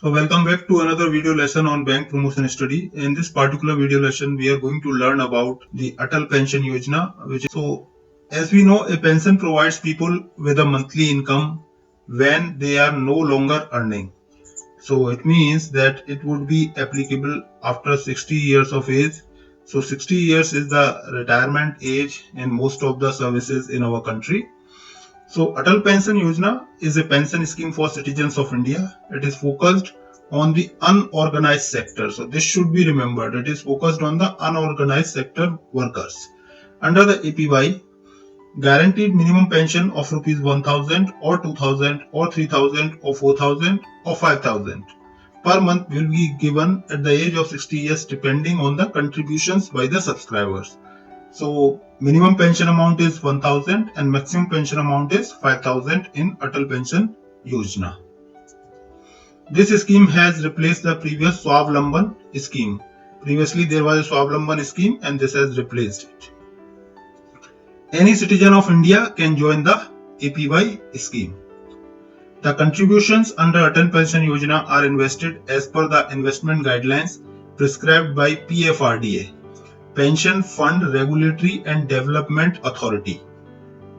So welcome back to another video lesson on bank promotion study. In this particular video lesson, we are going to learn about the Atal Pension Yojana. As we know, a pension provides people with a monthly income when they are no longer earning. So it means that it would be applicable after 60 years of age. So 60 years is the retirement age in most of the services in our country. So Atal Pension Yojana is a pension scheme for citizens of India. It is focused on the unorganized sector. So this should be remembered. It is focused on the unorganized sector workers. Under the APY, guaranteed minimum pension of rupees 1000 or 2000 or 3000 or 4000 or 5000 per month will be given at the age of 60 years depending on the contributions by the subscribers. So minimum pension amount is 1000 and maximum pension amount is 5000 in Atal Pension Yojana. This scheme has replaced the previous Swavlamban scheme. Previously there was a Swavlamban scheme and this has replaced it. Any citizen of India can join the APY scheme. The contributions under Atal Pension Yojana are invested as per the investment guidelines prescribed by PFRDA, Pension Fund Regulatory and Development Authority.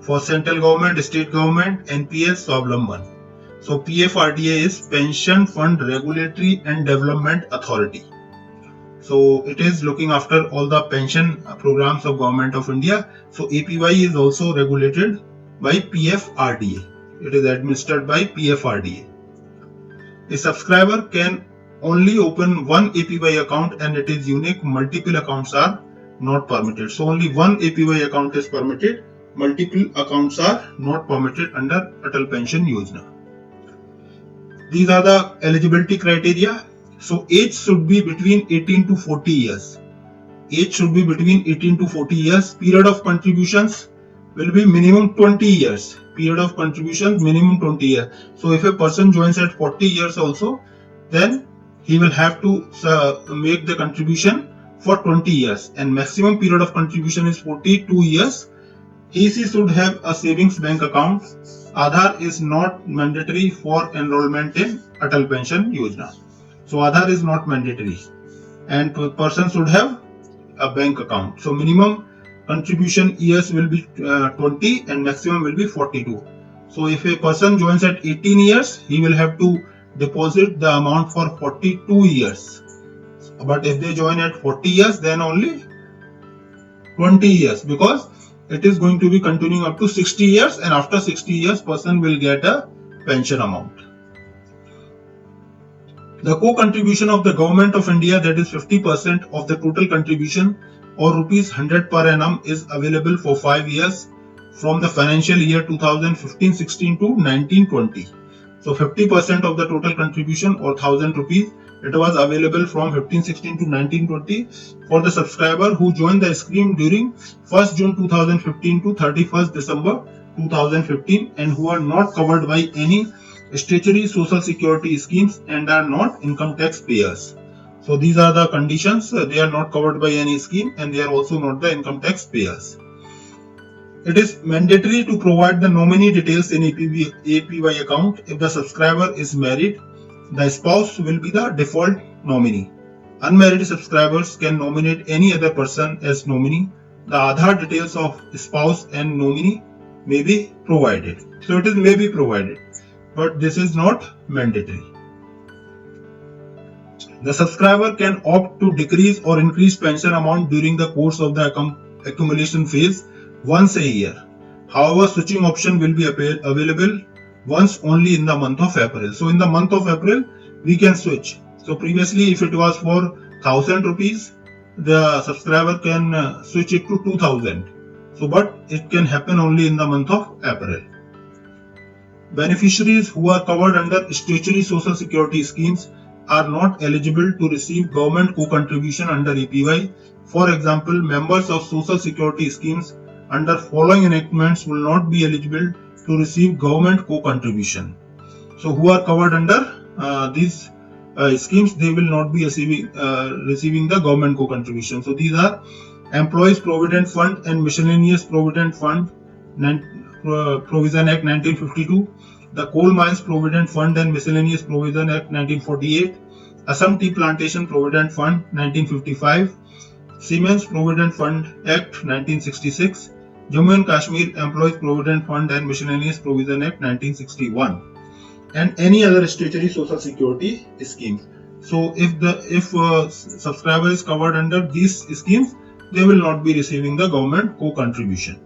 For central government, state government, NPS, Swavlamban. So PFRDA is Pension Fund Regulatory and Development Authority. So it is looking after all the pension programs of Government of India. So APY is also regulated by PFRDA. It is administered by PFRDA. A subscriber can only open one APY account and it is unique. Multiple accounts are not permitted. So only one APY account is permitted. Multiple accounts are not permitted under Atal Pension Yojana. These are the eligibility criteria. So age should be between 18 to 40 years. Age should be between 18 to 40 years. Period of contributions will be minimum 20 years. Period of contributions minimum 20 years. So if a person joins at 40 years also, then he will have to make the contribution for 20 years and maximum period of contribution is 42 years. He should have a savings bank account. Aadhaar is not mandatory for enrollment in Atal Pension Yojana. So Aadhaar is not mandatory and person should have a bank account. So minimum contribution years will be 20 and maximum will be 42. So if a person joins at 18 years, he will have to deposit the amount for 42 years. But if they join at 40 years, then only 20 years because it is going to be continuing up to 60 years and after 60 years, person will get a pension amount. The co-contribution of the Government of India, that is 50% of the total contribution or rupees 100 per annum is available for 5 years from the financial year 2015-16 to 19-20. So 50% of the total contribution or 1000 rupees, it was available from 15-16 to 19-20 for the subscriber who joined the scheme during 1st June 2015 to 31st December 2015 and who are not covered by any statutory social security schemes and are not income tax payers. So these are the conditions. They are not covered by any scheme and they are also not the income tax payers. It is mandatory to provide the nominee details in APY account. If the subscriber is married, the spouse will be the default nominee. Unmarried subscribers can nominate any other person as nominee. The Aadhaar details of spouse and nominee may be provided. So it is may be provided, but this is not mandatory. The subscriber can opt to decrease or increase pension amount during the course of the accumulation phase once a year. However, switching option will be available once only in the month of April. So in the month of April, we can switch. So previously, if it was for 1000 rupees, the subscriber can switch it to 2000. So, but it can happen only in the month of April. Beneficiaries who are covered under statutory social security schemes are not eligible to receive government co-contribution under APY. For example, members of social security schemes under following enactments will not be eligible to receive government co-contribution. So who are covered under these schemes, they will not be receiving the government co-contribution. So these are Employees Provident Fund and Miscellaneous Provident Fund Provision Act 1952, the Coal Mines Provident Fund and Miscellaneous Provision Act 1948, Assam Tea Plantation Provident Fund 1955, Siemens Provident Fund Act 1966, Jammu and Kashmir Employees Provident Fund and Miscellaneous Provision Act 1961, and any other statutory social security scheme. So if subscriber is covered under these schemes, they will not be receiving the government co-contribution.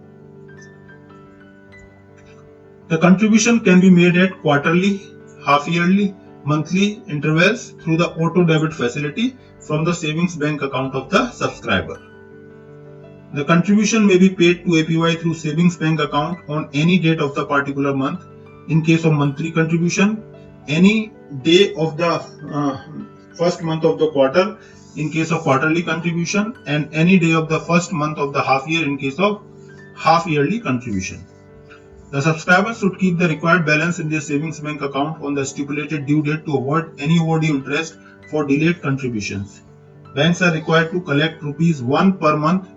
The contribution can be made at quarterly, half-yearly, monthly intervals through the auto debit facility from the savings bank account of the subscriber. The contribution may be paid to APY through savings bank account on any date of the particular month. In case of monthly contribution, any day of the first month of the quarter in case of quarterly contribution, and any day of the first month of the half year in case of half yearly contribution. The subscriber should keep the required balance in their savings bank account on the stipulated due date to avoid any overdue interest for delayed contributions. Banks are required to collect ₹1 per month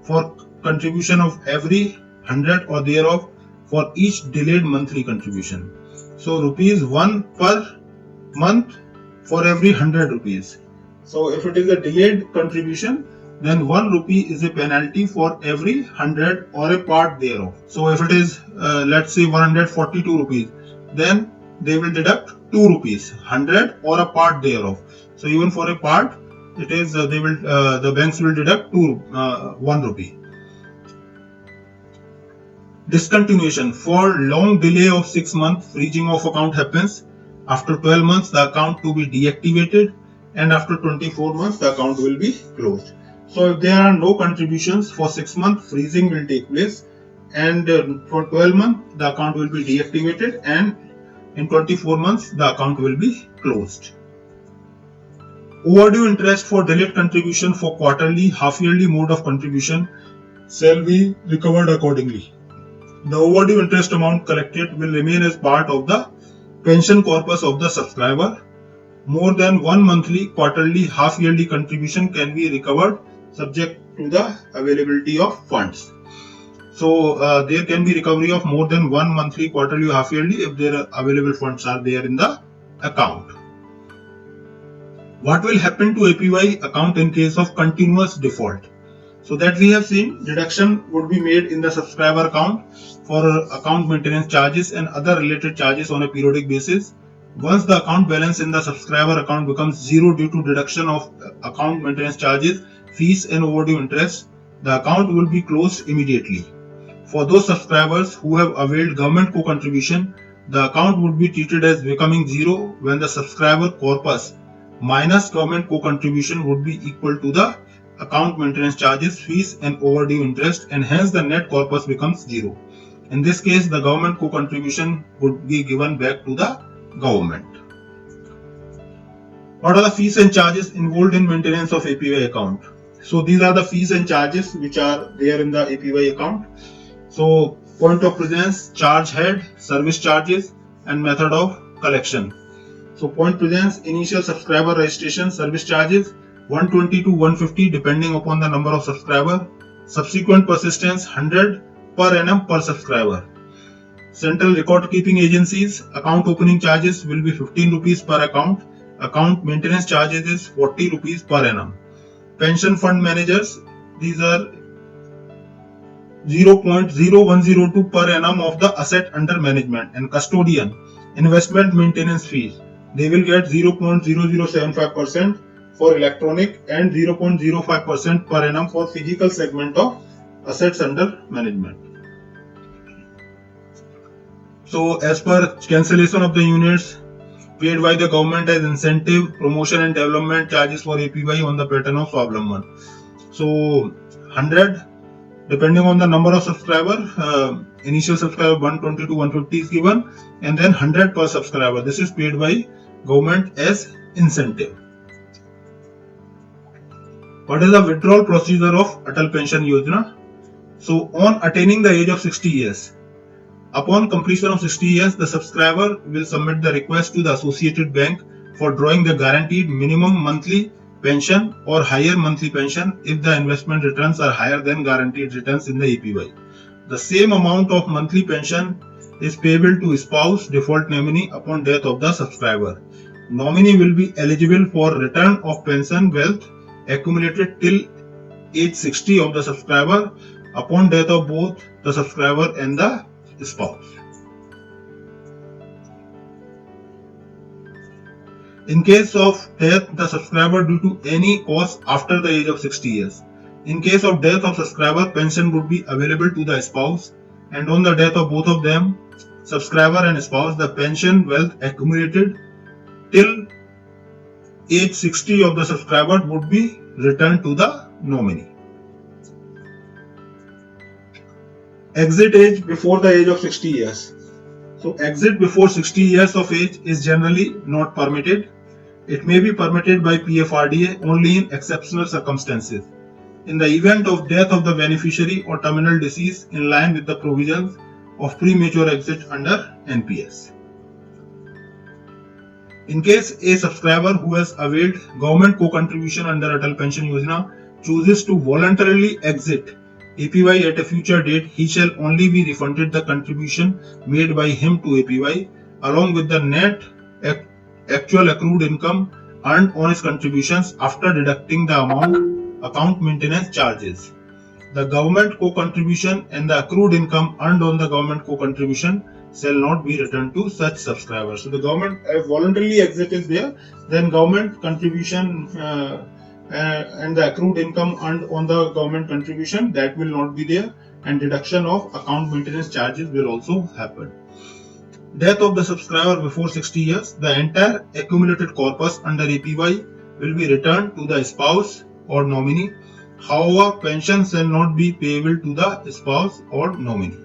for contribution of every 100 or thereof for each delayed monthly contribution. So ₹1 per month for every 100 rupees. So if it is a delayed contribution, then 1 rupee is a penalty for every 100 or a part thereof. So if it is let's say 142 rupees, then they will deduct 2 rupees, 100 or a part thereof. So even for a part, it is the banks will deduct 1 rupee. Discontinuation. For long delay of 6 months, freezing of account happens. After 12 months, the account to be deactivated, and after 24 months, the account will be closed. So if there are no contributions for 6 months, freezing will take place, and for 12 months, the account will be deactivated, and in 24 months, the account will be closed. Overdue interest for delayed contribution for quarterly, half-yearly mode of contribution shall be recovered accordingly. The overdue interest amount collected will remain as part of the pension corpus of the subscriber. More than one monthly, quarterly, half-yearly contribution can be recovered subject to the availability of funds. So there can be recovery of more than one monthly, quarterly, half-yearly if their available funds are there in the account. What will happen to APY account in case of continuous default? So that we have seen, deduction would be made in the subscriber account for account maintenance charges and other related charges on a periodic basis. Once the account balance in the subscriber account becomes zero due to deduction of account maintenance charges, fees and overdue interest, the account will be closed immediately. For those subscribers who have availed government co-contribution, the account would be treated as becoming zero when the subscriber corpus minus government co-contribution would be equal to the account maintenance charges, fees and overdue interest, and hence the net corpus becomes zero. In this case, the government co-contribution would be given back to the government. What are the fees and charges involved in maintenance of APY account? So these are the fees and charges which are there in the APY account. So point of presence, charge head, service charges, and method of collection. So point presence, initial subscriber registration service charges 120 to 150 depending upon the number of subscriber. Subsequent persistence 100 per annum per subscriber. Central record keeping agencies, account opening charges will be 15 rupees per account. Account maintenance charges is 40 rupees per annum. Pension fund managers, these are 0.0102 per annum of the asset under management, and custodian investment maintenance fees, they will get 0.0075% for electronic and 0.05% per annum for physical segment of assets under management. So as per cancellation of the units paid by the government as incentive, promotion and development charges for APY on the pattern of Swablamban. So 100 depending on the number of subscriber, initial subscriber 120 to 150 is given, and then 100 per subscriber. This is paid by government as incentive. What is the withdrawal procedure of Atal Pension Yojana? So on attaining the age of 60 years, upon completion of 60 years, the subscriber will submit the request to the associated bank for drawing the guaranteed minimum monthly pension or higher monthly pension if the investment returns are higher than guaranteed returns in the APY. The same amount of monthly pension is payable to spouse, default nominee upon death of the subscriber. Nominee will be eligible for return of pension wealth accumulated till age 60 of the subscriber upon death of both the subscriber and the spouse. In case of death, the subscriber due to any cause after the age of 60 years. In case of death of subscriber, pension would be available to the spouse, and on the death of both of them, subscriber and spouse, the pension wealth accumulated till age 60 of the subscriber would be returned to the nominee. Exit age before the age of 60 years. So exit before 60 years of age is generally not permitted. It may be permitted by PFRDA only in exceptional circumstances. In the event of death of the beneficiary or terminal disease in line with the provisions of premature exit under NPS. In case a subscriber who has availed government co-contribution under Atal Pension Yojana chooses to voluntarily exit APY at a future date, he shall only be refunded the contribution made by him to APY along with the net actual accrued income earned on his contributions after deducting the account maintenance charges. The government co-contribution and the accrued income earned on the government co-contribution shall not be returned to such subscribers. So the government, if voluntarily exit is there, then government contribution and the accrued income earned on the government contribution, that will not be there, and deduction of account maintenance charges will also happen. Death of the subscriber before 60 years, the entire accumulated corpus under APY will be returned to the spouse or nominee. However, pension shall not be payable to the spouse or nominee.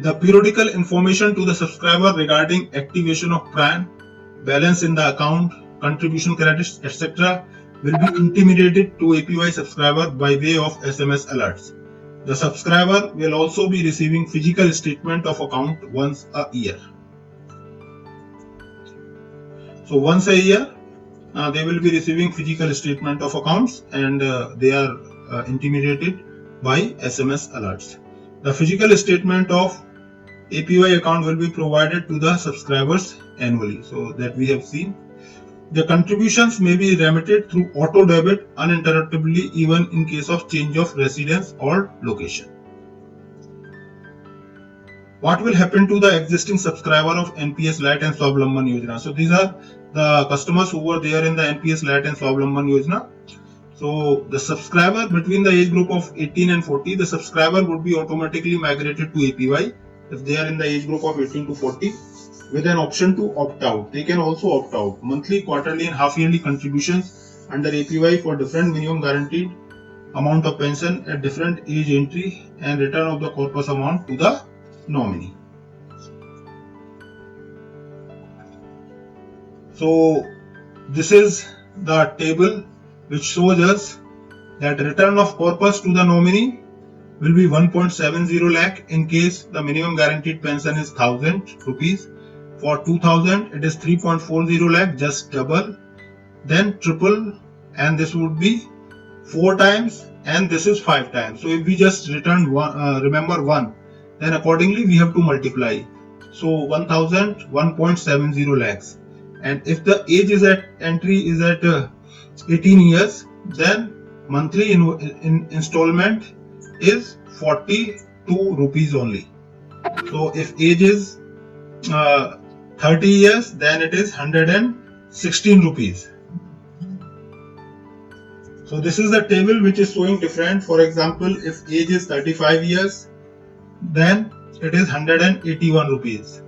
The periodical information to the subscriber regarding activation of PRAN, balance in the account, contribution credits, etc. will be intimated to APY subscriber by way of SMS alerts. The subscriber will also be receiving physical statement of account once a year. So once a year, they will be receiving physical statement of accounts, and they are intimidated by SMS alerts. The physical statement of APY account will be provided to the subscribers annually, so that we have seen. The contributions may be remitted through auto debit uninterruptedly even in case of change of residence or location. What will happen to the existing subscriber of NPS Light and Swablamban Yojana? So these are the customers who were there in the NPS Light and Swablamban Yojana. So the subscriber between the age group of 18 and 40, the subscriber would be automatically migrated to APY if they are in the age group of 18 to 40. With an option to opt out. They can also opt out. Monthly, quarterly and half yearly contributions under APY for different minimum guaranteed amount of pension at different age entry and return of the corpus amount to the nominee. So this is the table which shows us that return of corpus to the nominee will be 1.70 lakh in case the minimum guaranteed pension is 1000 rupees. For 2000 it is 3.40 lakh, just double, then triple, and this would be 4 times, and this is 5 times. So if we just return one, remember 1, then accordingly we have to multiply. So 1000, 1.70 lakhs, and if the age is at entry is at 18 years, then monthly installment is 42 rupees only. So if age is 30 years, then it is 116 rupees. So this is the table which is showing different. For example, if age is 35 years, then it is 181 rupees.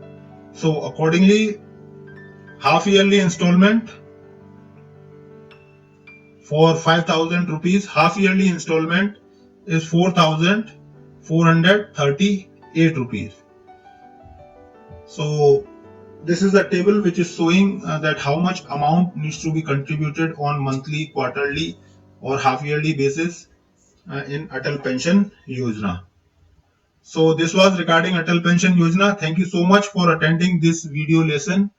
So accordingly, half yearly installment for 5000 rupees, half yearly installment is 4438 rupees. So this is the table which is showing that how much amount needs to be contributed on monthly, quarterly or half yearly basis in Atal Pension Yojana. So this was regarding Atal Pension Yojana. Thank you so much for attending this video lesson.